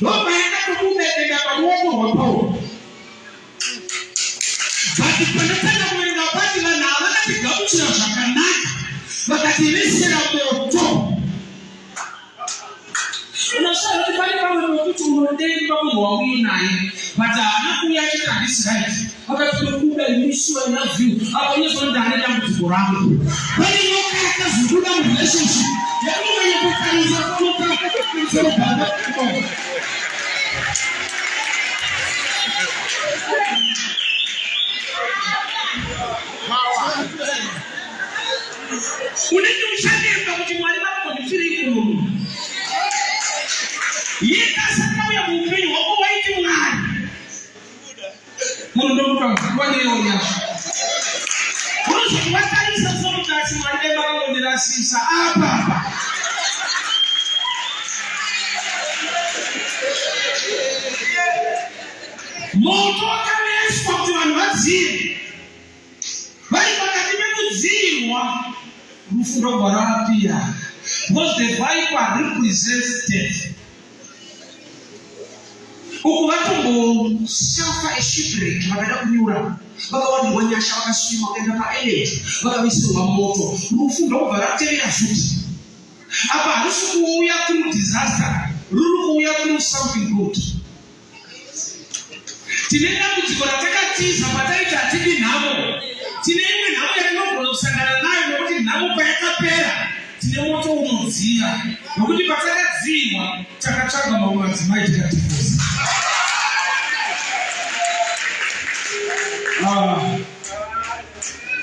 Roba yenda kumubekega pamoja wa Paulo. Basi panataka kuenda wakati na wakati gabuchi na shakanaka. Wakati nisira moto. Unasema pale kama mtu mwendeni kama mwawili naye. Bata anakuyaje kanisa hili. Wakati tunakuwa initial interview. Hapo Yesu ndani ya mtu wangu. Bali yoka kazungula relationship. Yaani mwenye kukaliza kwa unajua kama mwalimu wako ni free kumu. Yeye kasa ya muumini wako waiti mwana. Mundo kwa leo ya. Kwa kanisa sote kasi mwalimu wako ni rasisa hapa. Moto kama kwa tuanwazi. Bali wakati mekuziwa rufundo barapia. Because the viper represents death. Ukuwatumbo shafa eshibrik magada kunyura. Baka wadi wanyasha wakaswima wakenda pa energy. Baka wisi wa moto. Rufundo barapia ya futi. Apa rufu kuuya through disaster. Rufu kuuya through something good. Tinenda kujikonataka tiza pataita atibi namo. Tinenda namo ya noko usangana nayo wakati namo payaka pera. Tinenda moto umuzia. Wakati pataka ziwa chakachanga maumazi maiti katifuzi.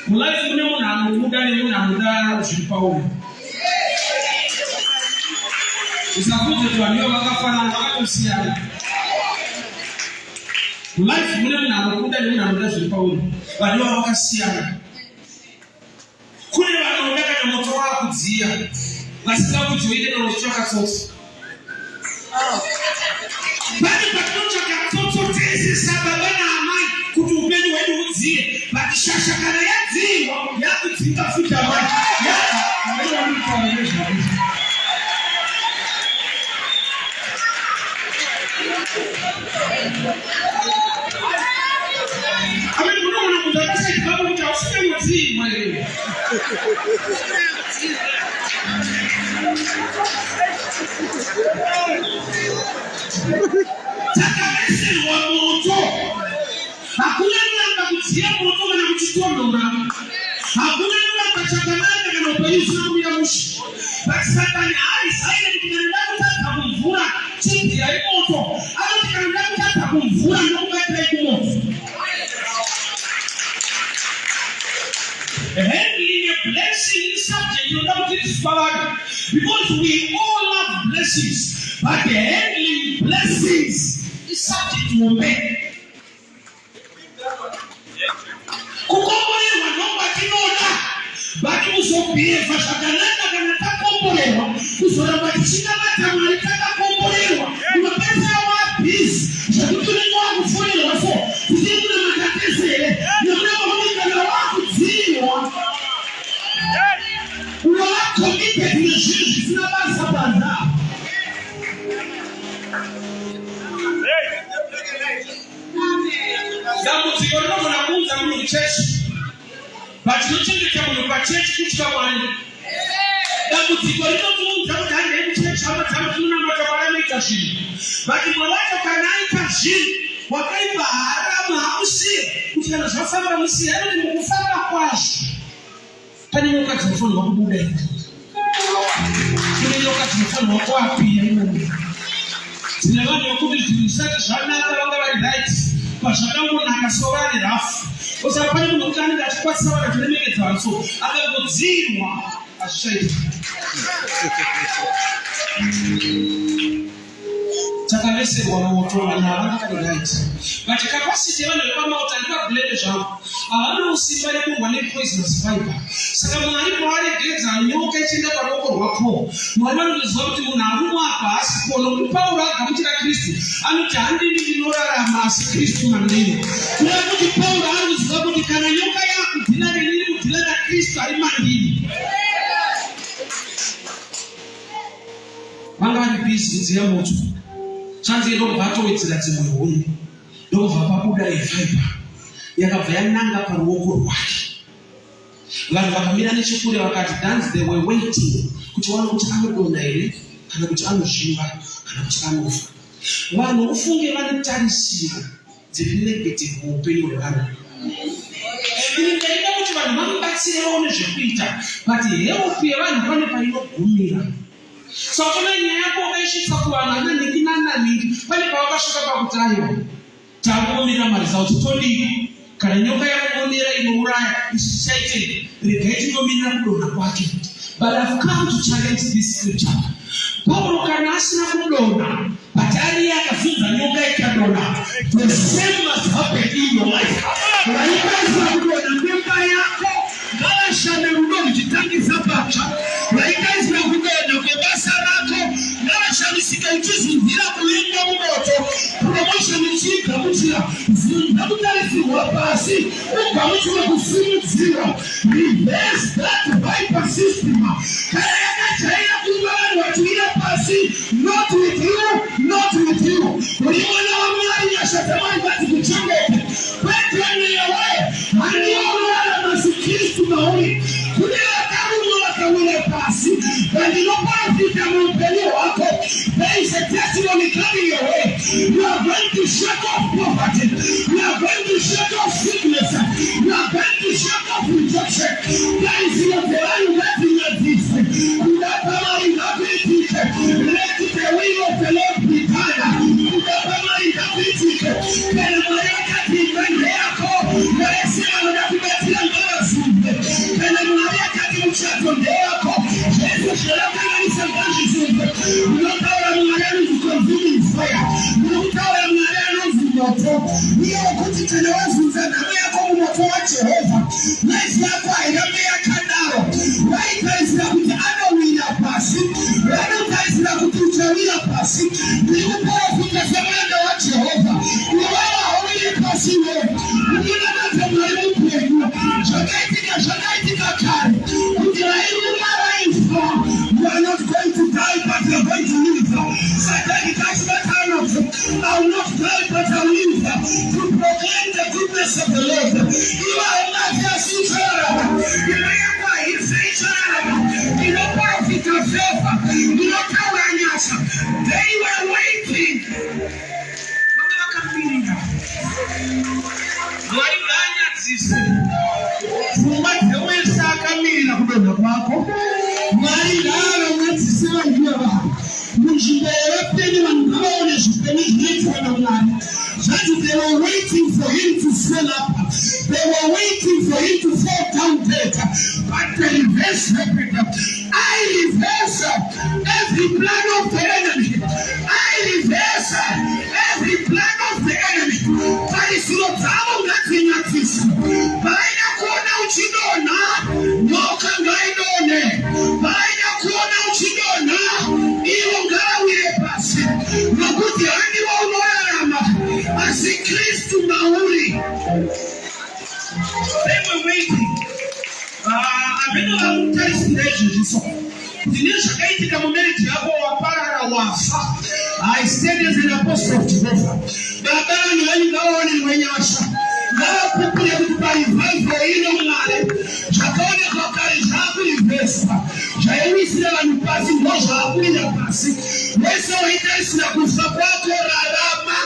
Mulai mune muna muda ni muna muda Paulo. Usakuje tuambiwa wakafana wakati usiana. Life mune muna muda ni muna muda Paulo. Waliwa wakasiana. Kule wanaoneka na moto wako kuzia. Wasika kutuide na uchoka sote. Bali pamoja katoto tezi sababu na amani kutupeni wewe uzie. Bali shasha kana ya ziwa ya kutafuta maji. Ya wewe mtaeleza. Amen kuna mtakaza kitabu cha usemi mzee mwalimu. Takamese wa moto. Hakuna namba kutia moto na kuchukua ndoa. Hakuna namba kuchanganya na operation ya mshi. Basi Satani alisaida kinaenda kumvura chini ya moto. Anataka kumvura na kubeba moto. Handling a blessing is subject to notice power because we all love blessings, but the handling blessings is subject to obey. Kukombolewa nomba kinoda, baki usopie fashakalaka kanataka kombolewa, usorabachika mata malitaka kombolewa, unapesa wapisi, shakutuni wangu fuli wafo, kuzimu na matatese, nyamleko mika na waku ziwa, unawako mike tunashishi, sinabasa banza. Damu zikono mnamuza mnu mcheshi. But you think you can buy church which come on. Damu zikono mnamuza mnu mcheshi ama tamuna matabara mikashi. But mwalato kanai kashi. Wakaiba haramu hausi. Kutikana safara msi yani mkufana kwashi. Tani mwoka telefoni wakubuda hii. Kile yoka telefoni wakwapi ya hii. Sinawani wakubi tunisata shana hata wanga wali rights. Kwa shadangu na kasowani rafu. Kwa sababu mkani katikwa sawa na tunemeke tawanso. Aka mzimwa ashaiti. Takamese wa moto na haraka ni right. But capacity yao ni kama utalipa blade jump. Hawana usibali kwa wale poisonous fiber. Sasa mwalimu wale geza nyoka chinda kwa roko wako. Mwalimu ni zote unaumwa hapa asipolo mpaura katika Kristo. Amtandi ni dinora la masi Kristo na nini. Kuna mtu paura anu sababu kana nyoka yako bila nini bila Kristo alimandini. Wanga ni peace nzia moto. chanzi ndobva atowedzera dzimwe huni ndobva pabuda yefaiba yakabva yananga paruoko rwake. Vanhu vakamira nechekure vakati dance, they were waiting kuti vaone kuti anogona here kana kuti anozviva kana kuti anofa. Vanhu ufunge vane tarisiro dzirinegative muupenyu hwevanhu. Ndaida kuti vanhu vamubatsire vaone zvekuita, but help yevanhu pane painogumira. Saka nyaya yako ukaisvitsa kuvanhu ananhingi nananhingi, pane pavakasvika pakuti aiwa takuomera mari dzavo totodii kana nyoka yakuomera inouraya ichichaite regai tindomirira kudonha kwake. But I've come to challenge this scripture. Paulo kana asina kudonha, but ari akazudza nyoka ikadonha, the same must happen in your life. Waikaisa kudonha mimba yako ngavashame rudo ruchitangisa patsva. Waikaisa kudonha kwebasa rako ngavashamisika ichizunzira kuimba mumoto. Promotion ichigamuchira zvingamutarisirwa pasi ugamuchira kusimudzira. Reverse that bypass system. Kana yakajaira kuva vanhu vachivira pasi, not with you, not with you. Ulimwana waMwari nyasha Mwari ngadzikuchengete. Kwetene yawe handiona masi Kristu mauri. Kune vakarumwa vakawira pasi, vandinoprofita muupenyu hwako. There is a testimony coming your way. You are going to shake off poverty. You are going to shake off sickness. You are going to shake off rejection. There is a value that in your distance. Let the will of the Lord be done. I will not die, but I will live to proclaim the goodness of the Lord. You are not just in you are in the perfect of favor. You know how they were waiting. They were waiting for him to fill up. They were waiting for him to fall down dead. But the reverse happened. I reverse every plan of the enemy. I reverse every plan of the enemy. But it's not nothing like this. Baina kuona uchidona, nyoka ngaidone. Baina kuona uchidona, iyo ngarawire pasi. Nakuti hani wa unoyarama. Asi Kristu mauli. They were waiting. Abeno wautaisirejo. Dinesha kaitika mumeri hapo wapara wafa. I stayed as an apostle of Jehovah. Baba ni wali gaoni mwenyasha. Gawa kupuli ya kutubai vaivo ino mnale. Chakone kwa kari chakuli vesa. Chairisi na wanupasi mmoja wakuli na pasi. Wesa waitaisi na kufapako rarama.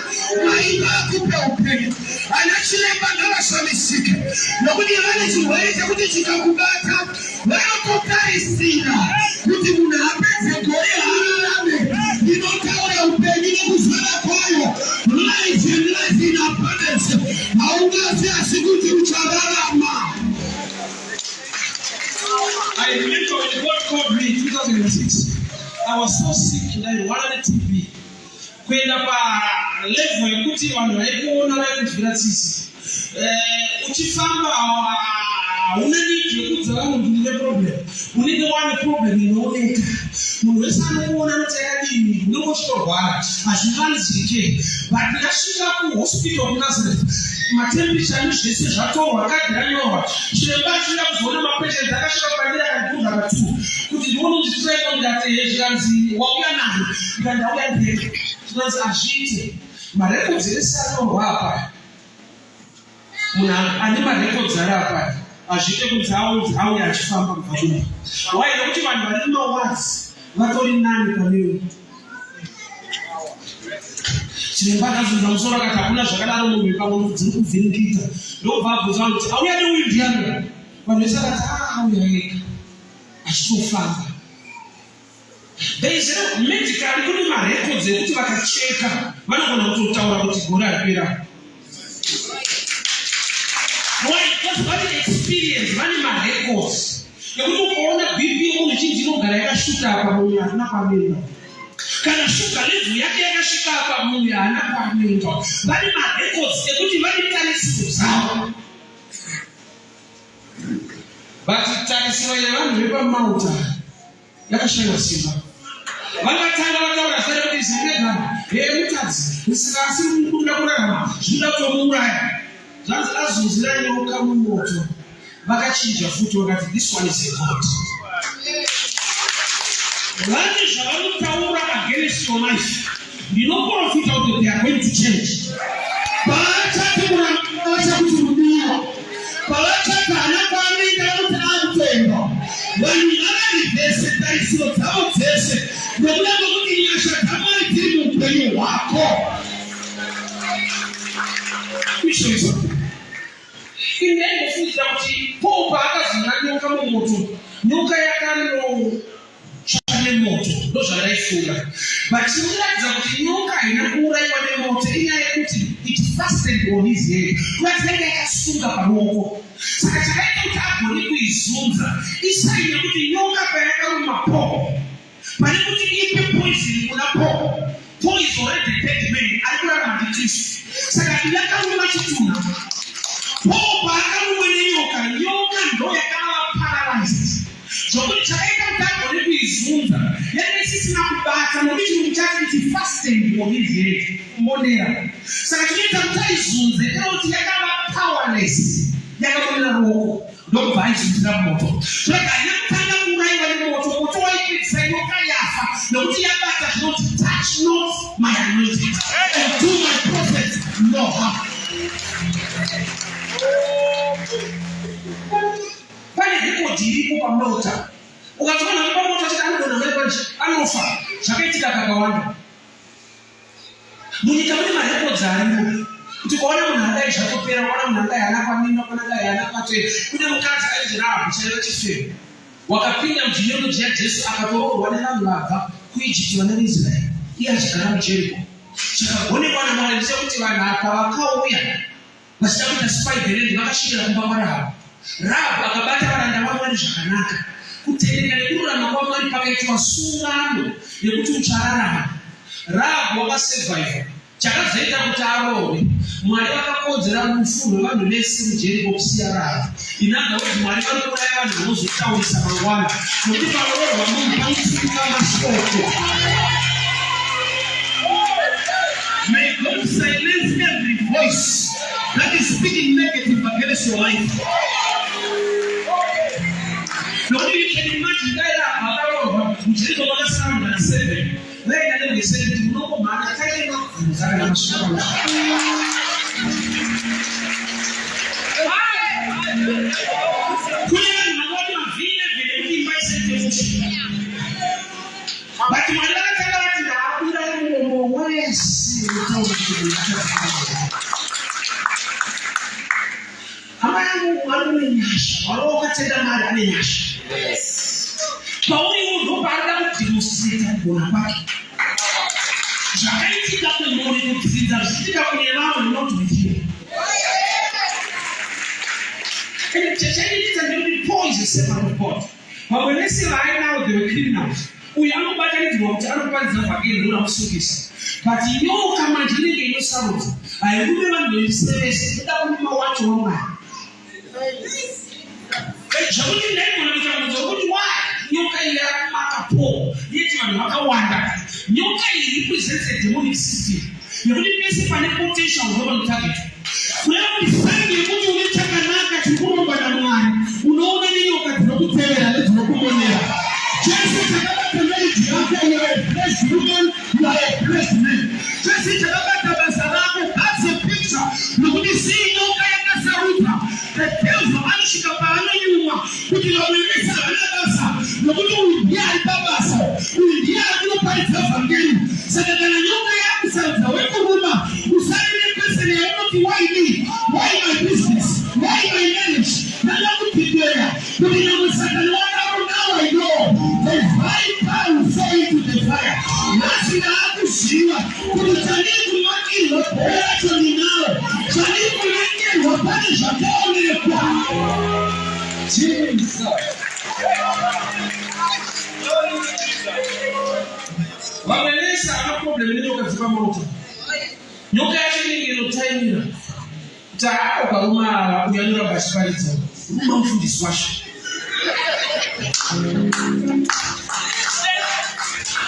Waiba kupe upeni. Anachile mbangala shamisike. Nukuni wale chiwele kuti chikakubata. Weo kutaisina. Kuti muna hapeze kore harame. Inotaura upeni na kusala kwayo. Life and life in abundance. Haungazi asikuti uchararama. I remember when God called me in 2006. I was so sick and I wanted TB. Kwenda pa level yekuti vanhu vaikuona vaikuzvira tsitsi. Uchifamba uneniki yekudza vanhu ndine problem. Unenge wane problem inooneka. Munhu wese anokuona kuti yakadini, unongosvitorwara. Hazvinganzike. But ndakasvika kuhospital kuNazareth. Matemperature nezvese zvatorwa kadziranyorwa. Chiremba achida kuzoona mapatient akasvika pandira akagudha pa2. Kuti ndione kuti zvisaita ndati zvikanzi wauya nayo. Ndikandauya ndege. Nós agite. Mareco dizer se a não rapa. Muna ani mareco zarapa. Agite com zao ya chifamba mfaduni. Why don't you want to know once? What only nani kamili. Chimepata zungumzora katakula shakala no mipango mzungu vinikita. Ndio babu zangu. Au ya ni uidiana. Wanaweza kata au ya ashufanga. There is no medical kuni marecords ekuti vakacheka vanogona kutotaura kuti gora rapera. Why? Because vane experience, vane marecords. Ekuti ukaona BP munhu chinzi inogara yakashuka apa munhu haana pamenda. Kana shuka level yake yakasvika apa munhu haana pamenda. Vane marecords ekuti vane tarisiro dzavo. But tarisiro yevanhu vepamauta yakashaya simba. Vakatanga vataura zera kuti zvinegana mutadzi usikasi kukunda kurarama zvinoda kutomuuraya zvanzi azunzira nyoka mumoto vakachinja futi vakati this one is a god. Vane zvavanotaura against your life ndinoprofita kuti they are going to change. Pavachati mudiwa pavachati hana kwaanoenda kuti akutendwa vanhu vavarivhese tarisiro dzavo dzese nekuda kwekuti nyasha dzamwari dziri muupenyu hwako. Indaimbofundzira kuti Paul paakazvina nyoka mumoto, nyoka yakanotsva nemoto, ndozvandaifunga. But chinoratidza kuti nyoka haina kuurayiwa nemoto inyaya yekuti it fastened on his head. Kuratidza yakasunga paruoko. Saka chakaita kuti agone kuizunza isaini yekuti nyoka payakaruma Paul pane kuti ipe poison kuna Paul. Paul is already dead man, ari kurarama ndiKristu. Saka yakaruma chitunha. Paul paakarumwa nenyoka, nyoka ndo yakava paralyzed. Zvokuti chakaita kuti agone kuizunza yanga isisina kubata nokuti chinhu chake kuti fastened on his head. Kumonera. Saka chinoita kuti aizunze kuti yakava powerless. Yakamonera ruoko ndokubva aizunzira mumoto. Saka haina kutanga kuurayiwa nemoto, moto waipedzisa nyoka yafa nokuti yabata zvinoti touch not my anointed and do my prophet no harm. Pane rekodhi iripo pamota. Ukatoona pamota chiti anogona naye anofa. Zvakaitika kakawanda. Munyika mune marekodhi aripo. Kuti kuona munhu adai zvatopera, kuona munhu adai haana pamimba, kuona adai haana patwe. Kune mukadzi ainzi Rahabhi chaiva chifeve. Wakapinda mugenealogy yaJesu akatoroorwa nevanhu vabva kuIjipiti vana veIsraeri. Iye achigara muJeriko. Chakagonekwa naMwari ndechekuti vanhu apa vakauya vachida kuita spiderland vakasvikira kumba kwaRahabhi. Rahabhi akabata varanda vaMwari zvakanaka. Kutendeka nekururama kwaMwari pakaitwa sungano yekuti uchararama. Rahabhi wakasurviva. Chakazoita kuti arohwe. Mwari vakakodzera rufu rwevanhu vese muJeriko kusiya Rahabhi. Inabva kuti Mwari vari kuuraya vanhu vanozotaurisa mangwana. Nokuti panorohwa munhu panotuka mashoko. May God silence every voice that is speaking negative against your life. Now you can imagine that Rahabhi muJeriko vakasara na 7. Later they said to no man attacking up. But my Zvakaitika kumuri kudzidza zvichitika kune vamwe not with you. And chachaitika ndekuti Paul is a servant of God. Vamwe vese vainawo they were criminals. Uyu anobatanidzwa kuti anokwanisa vhakeri unamusungisa. But nyoka manje inenge inosarudza. Haikume vanhu vemisevese kuda kumima wacho waMwari. Zvakuti ndaigona kuita munhu wokuti why nyoka iyi yakamaka Paul yeti vanhu vakawanda. Nyoka iyi represents a demonic system. Yekuti pese pane potential global target. Kureva kuti sangi yekuti une chakanaka chirikurongwa naMwari unoona nenyoka dzinokutevera nedzinokumonera. Jesu chakabata marriage yake, you are a blessed woman, you are a blessed man. sita baba tabasarako as a picture nokuti sinyoka yakasauka tetevha anishika paano nyuma kuti wawirisa anabasa nokuti ulibyali babasa ulibyali unoparitsa vangeli saka kana nyoka yakusauka wekuruma usalile person yaunoti why me, why my business, why my marriage nalakupidera kuti namusakalaka now I know the fire will fall into the fire. Nasi na akusiwa kutaniku maki lopeto ni nao taniku maki wapani shakao nile kwa Jesus. Wamelesa ana problem ni nyoka zipa moto. Nyoka yachi ningi notaimira taako kauma kuyanyura bashipalita uma mfundiswasha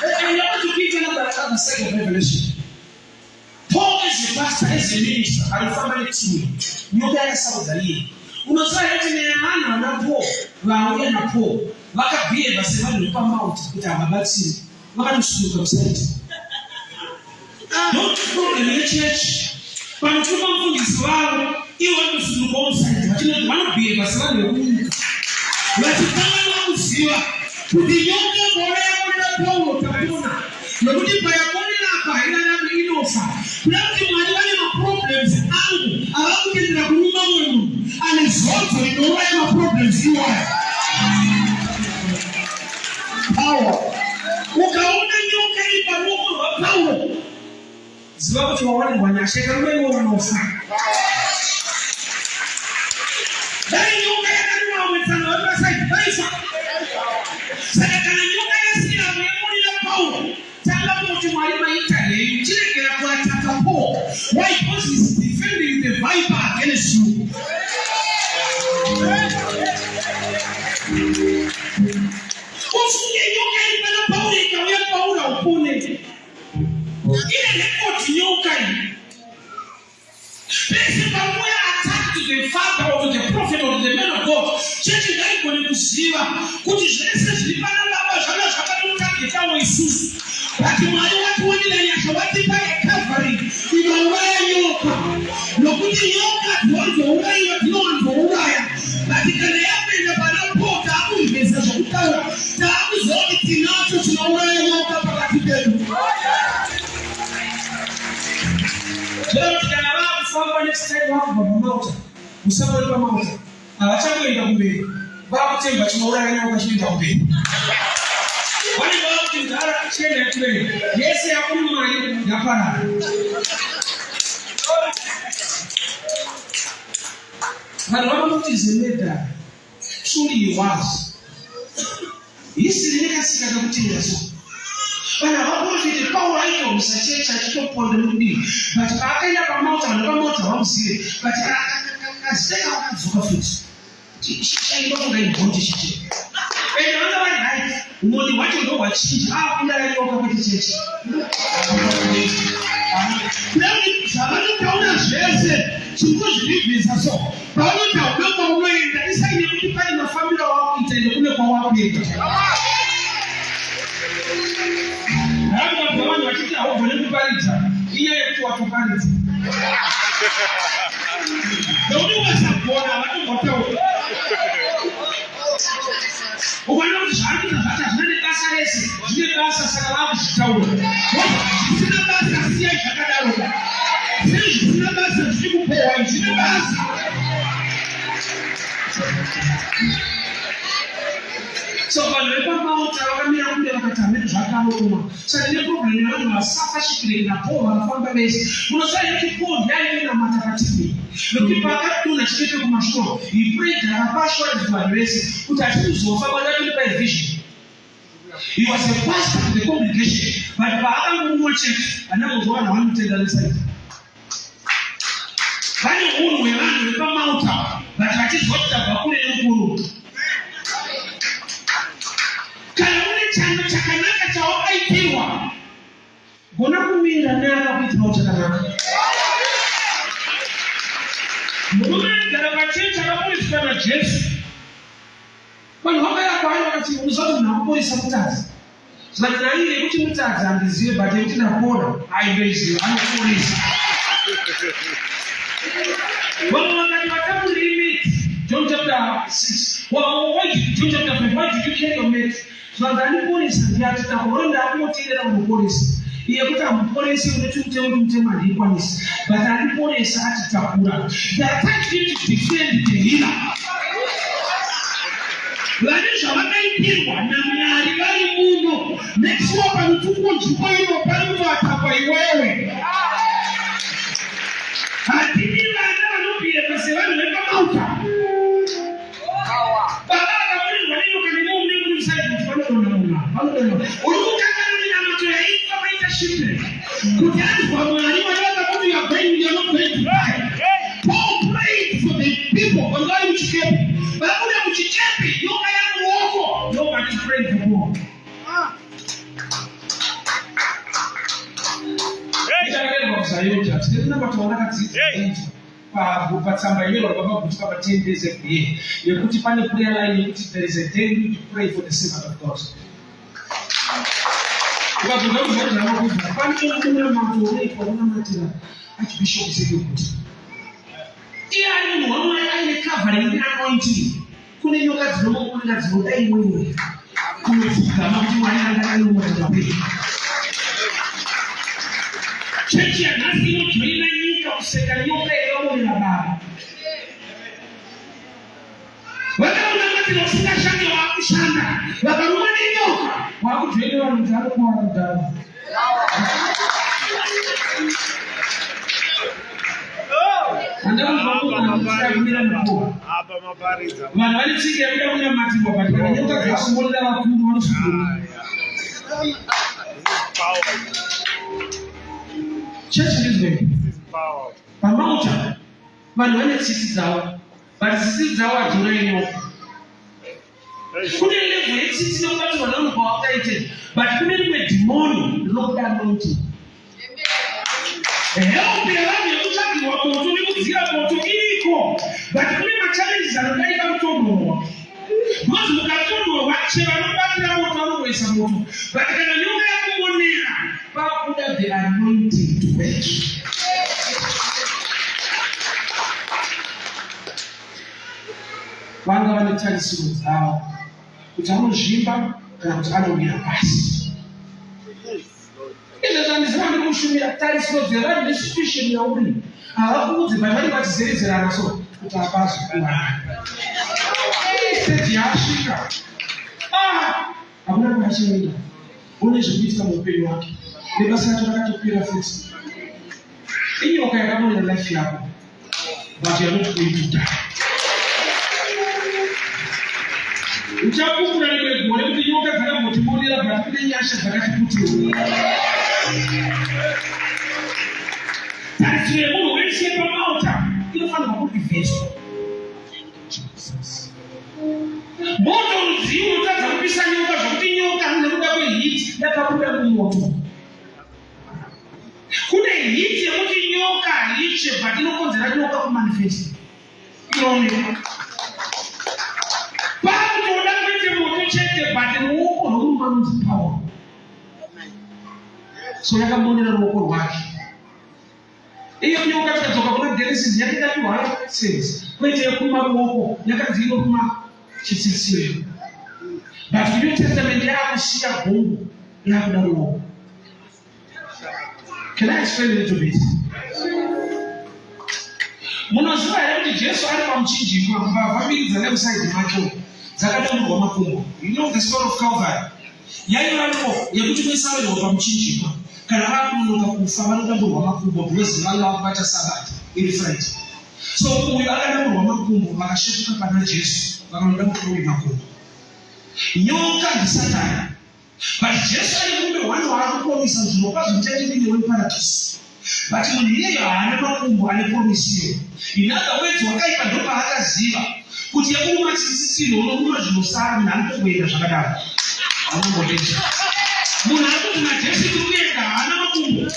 and you want to give another second revelation. Paul is a pastor, is a minister, and family team. You guys are the unasema yote ni ana na Paul, waongea na Paul. Wakabie basi wale kwa mount kutababati. Wakatushuka msaiti. Don't problem in the church. Panchuma mfundisi wao, iwe msuluko kwa msaiti. Lakini wanabie basi wale watikana kusiwa kudiyonga bore Paulo tabuna nokuti payakoni napa ina na inofa kuti mwali wale ma problems angu abakutendera kunyuma mwenu anizoto inowa ma problems iwa power ukaona nyoka ipamoto wa Paulo ziwapo tuwawali mwanyasheka mwenye wanofa dari nyoka ya kanuma wametana wala saiti baisa saka kana nyoka ya sila mwemuni na Paulo tanga mwote mwalima itale chile kwa tatapo why because he's defending the viper against you ufunge nyoka ipana Paulo ikawea Paulo upone ile rekodi nyoka pesi pamoja attack to the father or to the prophet or to the man of God chechi ngai kwenye kusiwa kuti Yesu zilipana baba shaka shaka mtakita wa Yesu lakini wale watu wengine yashawati pale Calvary inawewe nyoka nokuti nyoka ndio uwewe ndio uwewe katika neema ya Bwana pota hapo imeza kutawa taabu zote tinacho tunawewe nyoka katika leo tunalala kusoma next time hapo mmoja usaba kwa mmoja achapo enda kumbele baba temba tunaona leo kwa shinda kumbele wale wao kindara chene kule Yesu yakuma yapana halafu mtizemeda truly was hisi nika sikata kutinda so bana wako vile Paulo aito msachecha chikopo ndudi but akaenda kwa moto wamsile but akasema akazuka futi shisha ndio ngaibonje shiche wana wale umoni watu ndio wachinja kuna leo kwa kicheche ndio sababu kaona shese chunguzi hivi sasa Paulo taogopa uenda isa ni kufanya na familia wao itaende kule kwa wao pia hapo kwa wale wakati hao wale kupaliza ile mtu atupaliza ndio wasakuona watu watao uwana mshahidi na hata nani kasa Yesu zile kasa salamu zitaula sina basi asia shakadaro sina basi sikupewa sina basi so wale kama utawakamia kule wakatameni zakao kuma sasa ile problem ni wale wasafa shikile na poa wanafanya basi unasema yake poa ndani na matakatifu ukipaka tunashika kwa mashua ibreka hapashwa kuadress utatizo kwa sababu ndio ile vision he was a pastor to the congregation but baada Mungu church anapozoa na watu tena sasa kani Mungu yeye kama uta na tatizo zote kwa kule ni Mungu chano chakanaka cha waipirwa gona kumira nara kwitwa chakanaka mume garabacheta kaburi sana Yesu bali hapa ya kwa wakati unazote na polisi mtazi Saka ile kuti mutadza andizive but kuti ndapona aibezive anoporesa. Wakati watakulimit John chapter 6. Why John chapter 5? Why did you kill your mate? Saka aliporesa ndiati takuronda akumotirera kumuporesa. Iye kuti amuporesa unechute mutema ndikwanisa. But aliporesa atitakura. They attacked him to defend the healer. Vanisha vakaipirwa naMwari vari muno. Next one panutukwa nzvimbo panuvatapa iwewe. Hatini vana vanopirwa sevanhu vepaMauta. Baba vakamurirwa nyoka nemumwe musaidi kuti vanodonha munhu. Vanodonha. Uri kukanganira mato yaitwa maita shipwreck. Kuti anzwa Mwari vanoda kuti you are not going to die. Paul prayed for the people vangali muchikepe. Vakuda muchikepe nyoka yamuoko. Nobody prayed for Paul. Patsamba ilo vakagutika pa 10 days every year. Yekuti pane prayer line yekuti there is a day to pray for the servant of God. Ukabvunza kuti ndakubvunza pane umwe mambo uneitwa unamatira Archbishop Zekuti. Iye ari munhu aine covering anointing. Kune nyoka dzinomukurira dzinoda imwewe. Kunofugama kuti Mwari angadainomotoka pei. Chechi yanhasi inojoina nyika kuseka nyoka yakamonera baba. Vakamunamatira usingashande wakushanda. Vakaruma nenyoka. Wakujoina vanhu kuti anokuwara kudhara. Vanhu vanetsika yekuda kunamatirwa but kana nyoka dzakumonera vakuru vanosungurira. Church is power. PaMauta vanhu vane tsitsi dzavo, but tsitsi dzavo hadzionai nyoka. Kune level yetsitsi yokubati vanhu vanobva vakaite, but kune rimwe dhimoni rinokuda anointing. Help yevanhu yekutsvagirwa moto nekudzira moto iriko, but kune machallenges anodaika kutonhorwa. Because mukatonhorwa chero vanobatira moto vanogoisa moto, but kana nyoka yakumonera pakuda the anointing to work. Vanga vane tarisiro dzavo kuti anozvimba kana kuti anomira pasi. Izvo zvandiziva ndikushumira tarisiro dzevanhu nesituation yauri havakuudzi vari vachizerezerana so kuti hapazi kuwana. Stage yaasvika hakuna kuvachienda une zvekuitika muupenyu hwake. Nebasa racho rakatopera futi. Inyoka yakamonera life yako, but you are not going to die. Uchakukura rimwe gore kuti nyoka dzakamotimonera but kune nyasha dzakatiputira. Tarisiro yemunhu wese paMauta inofanirwa kuvheswa. Moto mudziyo unotadza kupisa nyoka zvokuti nyoka nekuda kwehit yakabuda mumoto. Kune hit yekuti nyoka iche but inokonzera nyoka kumanifesta. Inooneka. Pakutoda kuite moto chete but ruoko rwomunhu anonzi power. So yakamonera ruoko rwake. Iyo nyoka tikadzoka kuna Genesis yakadati hwaya sense. Kwete yekuruma ruoko yakadzi inoruma chitsitsiro. But New Testament yakusiya gongo yakuda ruoko. Can I explain a little bit? Munoziva here kuti Jesu ari pamuchinjikwa mbavha nemusaidhi make dzakadamburwa makumbo. You know the story of Calvary. Yaivapo yekuti muisawirwa pamuchinjikwa kana vakunonoka kufa vanodamburwa makumbo because vanga vakubata sabata iri Friday. So uyu akadamburwa makumbo vakasvetuka pana Jesu vakanoda kutowi makumbo. Nyoka ndiSatani. But Jesu ari kumbe vanhu vaakupromisa zvinokwa zvichaitike weparadhisi. But munhu iyeyo haana makumbo ane promisiyo. In other words, wakaipa ndopaakaziva kuti yekuruma chitsitsiro unoruma zvinosara munhu anotokuenda zvakadaro. Haunongodesha. Munhu ari kuti naJesu tikuenda haana makumbo.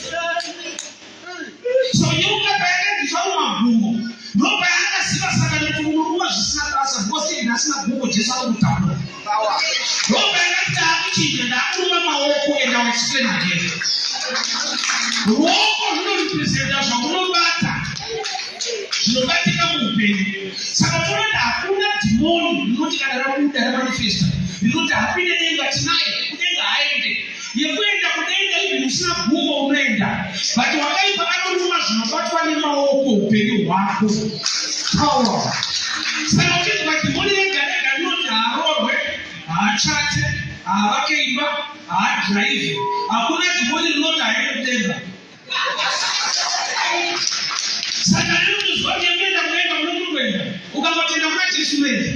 So nyoka payakadziswa mumagumbo ndopaakaziva saka nekuti unoruma zvisina basa because asina gumbo Jesu anokutakura. Ndopaakati akuchinja ndaakuruma maoko explain again. Ruoko runorepresenta zvaunobata zvinobatika muupenyu. Saka toenda hakuna dhimoni rinoti kana rabuda ramanifesta rinoti hapinde denga tinaye kudenga haende. Yekuenda kudenga ivi usina gumo unoenda. But wakaipa anoruma zvinobatwa nemaoko upenyu hwako. Power. Saka uchiti madhimoni rega rega rinoti haarorwe, haachate, haavake imba, haadhiraivhi. Hakuna dhimoni rinoti haende kudenga. Saka rinotozwa kuenda kudenga unokuenda. Ukangotenda kuna Jesu wenda.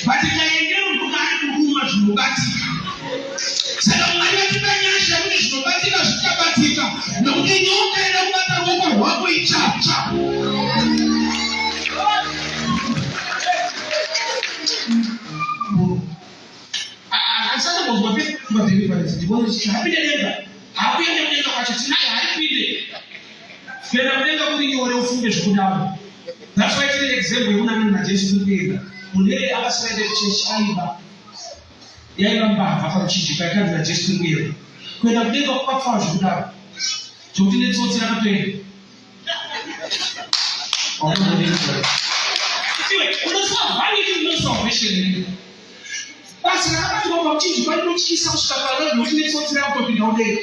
But ikaendera unoka ari kuruma zvinobatika. Saka Mwari atipanyasha kuti zvinobatika zvichabatika. Nokuti nyoka ida kubata ruoko rwako ichatsva. Asana kuzwa pete kumadeliverance ndibona kuti hapinde denga. Hakuende kudenga kwacho tinaye haripinde. Kuenda kudenga kuri nyore ufunge zvekudaro. That's why tine example yemunani naJesu kudenga. Munhu akasiyaende kuchechi aiba. Yaiva mbavha pamuchinjikwa yakanzi naJesu kudenga. Kuenda kudenga kwakapfawa zvekudaro. Zvokuti netsotsi rakatoenda. Salvation. Basi rakatwa pamuchinjikwa rinotyisa kusvika pano zvokuti netsotsi rakutopinda kudenga.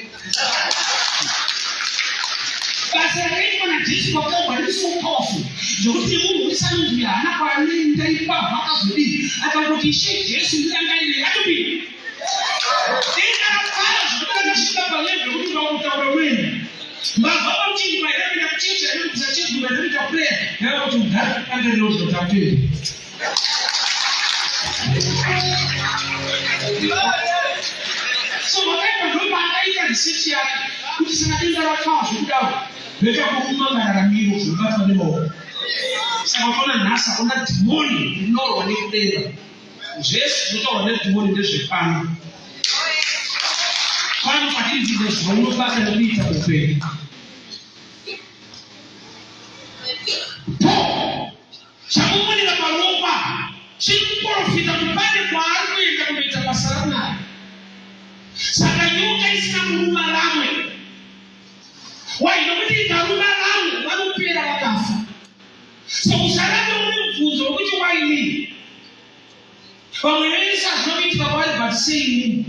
Basi rakaitwa naJesu kwakaumbwa riri so powerful. Zvokuti munhu wesanonzi hana kwaanoenda ipavha akazodii akangoti Ishe Jesu ndirangarire atopinda. Denga rakara zvokuti rakasvika palevel yekuti vakutaura mwena. Mbavha pamuchinjikwa yakapinda kuchechi yainokuisa chechi inoita prayer yavakuti mugare angariro zvinotapera. So wakaipa ndomba akaita research yake kuti saka denga rakapfawa zvekudaro vekakuruma mararamiro zvinobatwa nemaoko. Saka ukaona nhasi hakuna dhimoni rinorwa nekudenga. Zvese zvinotaurwa nedhimoni ndezvepano. Pano patiri dzimwe zvaunobata nekuita muupenyu. Chakumonera paropa chiri kuprofita kuti pane kwaari kuenda kunoita basa raMwari. Saka nyoka isina kuruma ramwe. Wai nokuti ikaruma ramwe vanopera vakafa. So usarambe une mubvunzo wekuti waini. Vamwe vese hazvinoitika kwavari but sei inini.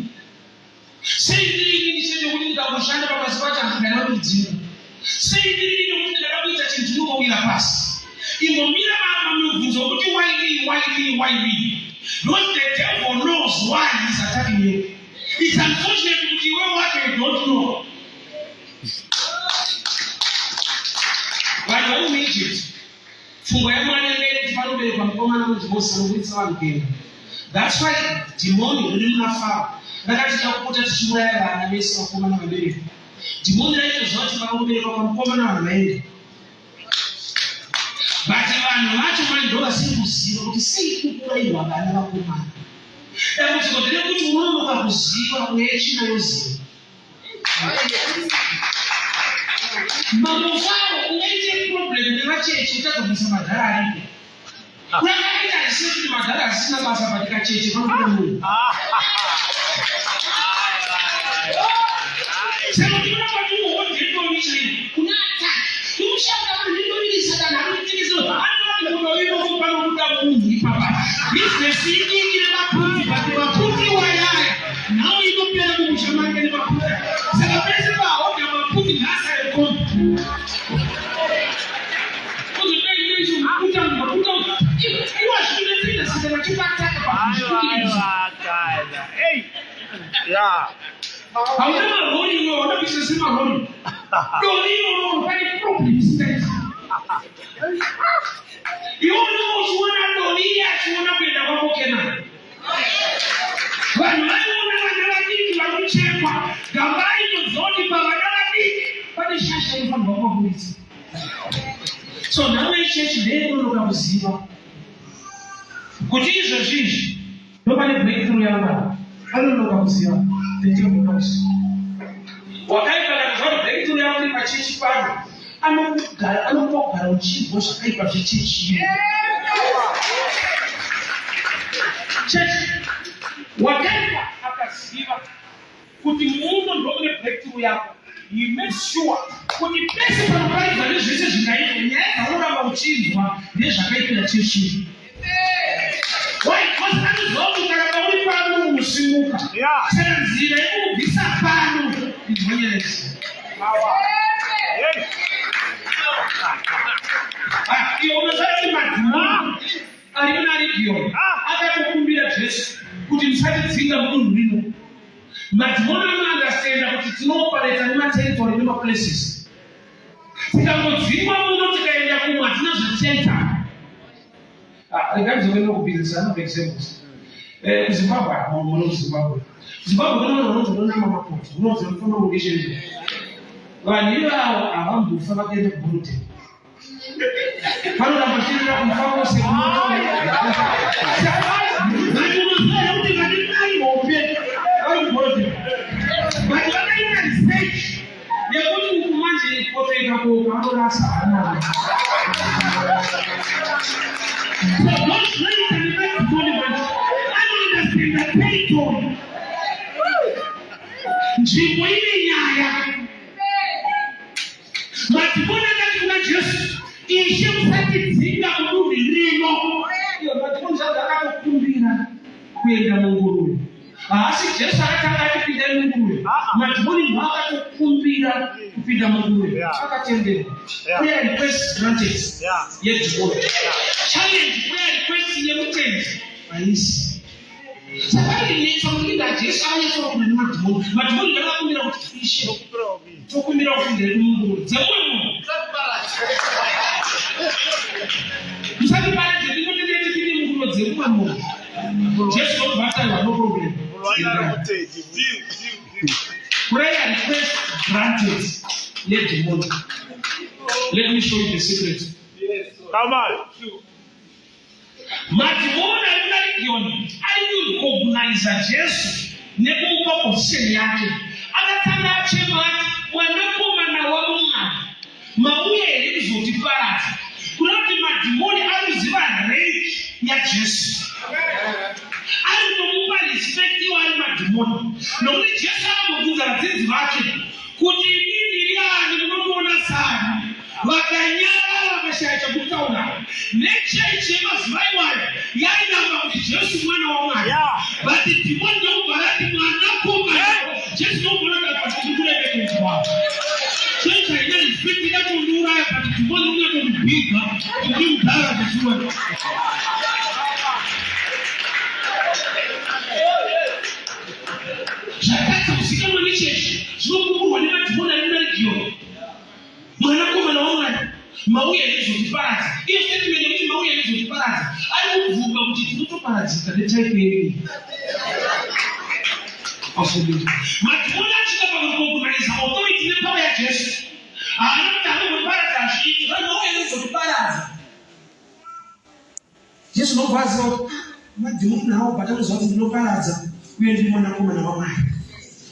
Sei ndiri inini chete kuti ndikakushanda pabasa pacho handingada kudziva. Sei ndiri inini kuti ndingada kuita chinhu chinongowira pasi. Imbomira mubvunzo wekuti waini. Not the devil knows why he's attacking you. It's unfortunate kuti iwe wacho you don't know. Vanhu vari muEgypt. Pfungwa yaMwari yanga iri kuti panoberekwa mukomana mudzimose anoburitsa vanhu kuenda. That's why dhimoni riri muna Faro rakati takupota tichiuraya vana vese vakomana vaberekwa. Dhimoni raitoziva kuti panoberekwa pamukomana vanhu vaenda. But vanhu vacho manje ndo vasiri kuziva kuti sei kukurayirwa vana vakomana. Dambudziko nderekuti unonoka kuziva wechina yoziva. Mambo Faro ungaite problem nevacheche utadzobvisa madhara aripo. Urakaita zise kuti madhara asina basa patika cheche panokuda munhu. Saka tinoda kuti uhodhe ndombi chaini kuna ataki. Unoshanda vanhu nendombi Satani anokutikisa anoti kuno ino panokuda munhu ipapa. Business ingi nemaputi but maputi wayaya. Nawo inopera kumusha make nemaputi. Saka pese pahodha maputi nhasa yekombi. Hauna maroni no, hauna business maroni. Doni no, pane problems there. You know usiona doni asiona kwenda kwako Kenani. Vanhu vanoona diki vakuchekwa. Gambai nozoti pavadala diki. Pane shasha inofanirwa kuvaburitsa. So nawe chechi ndinonoka kuziva kuti izvozvizvi ndopane breakthrough yaMwari. Anonoka kuziva ndinonoka kuziva. Wakaipa kana breakthrough yako iri pachechi pano anokugara uchizwa zvakaipa zvechechi. Chechi wakaipa akaziva kuti mundo ndokune breakthrough yako. You make sure kuti pese panoparidza nezvese zvingaita nyaya dzauramba uchinzwa nezvakaitira chechi. Why? Because anoziva kuti ukaramba uri pano unosimuka. Saka nzira yekubvisa pano izonyeresa. Iwe unozati madhimoni ari kuna Region akatokumbira Jesu kuti musatidzinga munhu rino. Madhimoni anounderstanda kuti tinooperaita nemateritory nemaplaces. Tikangodzingwa muno tikaenda kumwe hatina zvatenta. Regai kubhizinisana examples. Zimbabwe muno Zimbabwe. Zimbabwe munozoona mamakoti munozofana irrigation. Vanhu ivavo havambofa vakaenda kuBurudeni. Panoda machirira kumufamo but vakaita research yekuti uku manje kotoita kukanorasa ana. So those raised and the tournament, I don't understand the territory. Nzvimbo ine nyaya. Madhimoni akati kuna Jesu, Ishe musatidzinga munhu rino. Madhimoni zvadzo akatokumbira kuenda munguruve. Haasi Jesu akatanga achipinda munguruve. Madhimoni ndiwo akatokumbira kupinda munguruve. Akatendera. Prayer request granted. Yedhimoni. Challenge prayer request yemutendi. Haisi. Saka ndinetsamulinda Jesu anyatsoa kuna madhimoni. Madhimoni akakumbira kuti Ishe tokumbira kupinda munguruve. Dzemwe munhu. Musati paridze ndinotendera tipinde munguruve dzemwe munhu. Jesu nobvatarwa no problem. Prayer request granted. Let me show you the secret. Come on. Madhimoni ari kuna Region ari kurecognize Jesu nekumupa position yake. Akatanga achema mwanakomana waMwari. Mauya here kuzotiparadza. Kunoti madhimoni anoziva rank yaJesu. Anomupa respect iwari madhimoni. Nokuti Jesu akambobvunza vadzidzi vake kuti inini ndiri ani munomuona sana. Vakanyara vakashaya chekutaura. Nechechi yemazuva iwayo yainamba kuti Jesu mwana waMwari. But dhimoni ndokubva rati mwanakomana. Jesu ndokubva rati kuti kuremekedwa. Chechi haina respect inotondiuraya but dhimoni rinotondibhiga kuti mudhara zvechiwani. Zvakati kuzikanwa nechechi zvinokumbirwa nemadhimoni ari muRegion. Mwanakomana waMwari mauya nezvotiparadza. Iyo statement yekuti mauya nezvotiparadza ari kubvunga kuti tinotoparadzika netaipe yedu. Madhimoni achida pakurecognize authority nepower yaJesu. Haana kuti anoparadza zvinhu zvamauya nezvotiparadza. Jesu nobvaziva kuti madhimoni nawo batamuziva kuti ndinoparadza uye ndiri mwanakomana waMwari.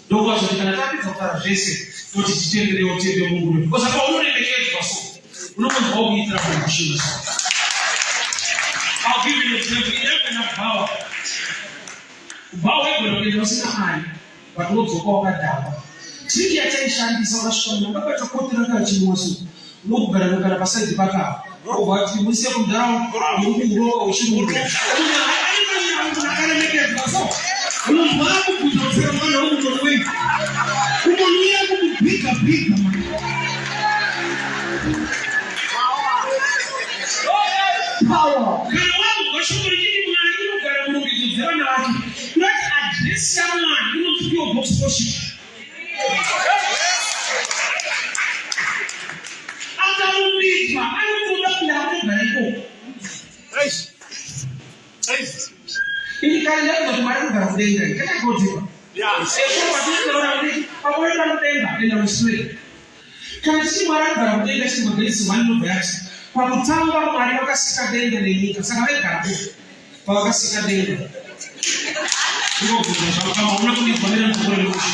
Ndokwazvo kana tapedza kutaura zvese kuti titenderewo tende munguruve. Because paunoremekedzwa so unofanirwa kuitira kumushinga so. I'll give you an example. Inakana kubhawa. Kubhawa wegona kuenda usina mari but unodzoka wakadhakwa. Triki yachaishandisa wakasvika ndakabata koti rakachimwa so. Unogara nogara pasaidhi pakapa. Wobva kuti muise kundaraunda nokuroka uchimurwa. Akaremekedzwa so. Unobva kukutodzera mwana womunhu wenyu. Unonuya kumubhiga bhiga mwana. Power. Kana wabva shoko richiti Mwari unogara murumbidzo dzevana vake. Kunoti address yaMwari inotupiwa box worship. Akarumbidzwa anotoda kunda anogara ikoko. Ini kali ndakuda kuti Mwari anogara kudenga. Kakakodzera. Sezvo patinotaura kuti pamoyo panodenga enda mushure. Kana tichiti Mwari anogara kudenga chitibvaGenesis 1 inobva yati pakutanga Mwari vakasika denga nenyika. Saka vaigarapo pavakasika denga. Ndinobvunza zvavo kama una kundigonera mukore wekuti.